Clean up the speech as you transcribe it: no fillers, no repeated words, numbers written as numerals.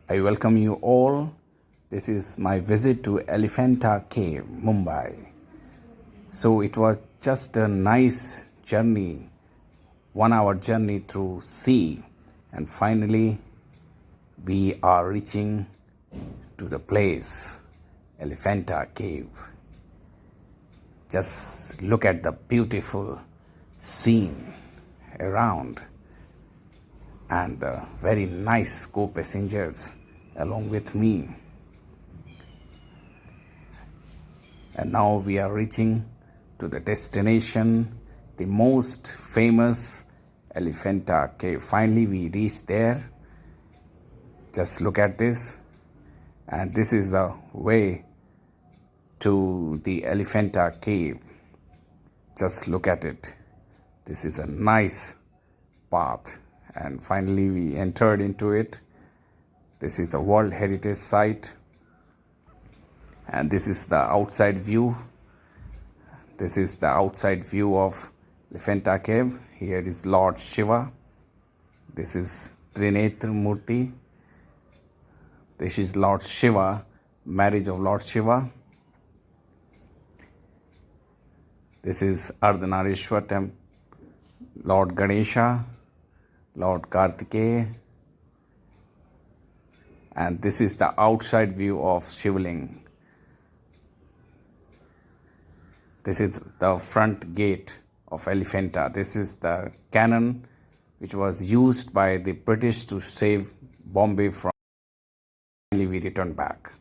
I welcome you all. This is my visit to Elephanta cave, Mumbai. So it was just a nice journey, 1 hour journey through sea, and finally we are reaching to the place, Elephanta cave. Just look at the beautiful scene around and the very nice co-passengers along with me. And now we are reaching to the destination, the most famous Elephanta cave. Finally we reached there. Just look at this. And this is the way to the Elephanta cave. Just look at it. This is a nice path. And finally we entered into it. This is the World Heritage Site. And this is the outside view. This is the outside view of Elephanta cave. Here is Lord Shiva. This is Trinetra Murti. This is Lord Shiva, marriage of Lord Shiva. This is Ardhanarishwar temple, Lord Ganesha, Lord Kartikeya. And this is the outside view of Shivling. This is the front gate of Elephanta. This is the cannon which was used by the British to save Bombay from. Finally we returned back.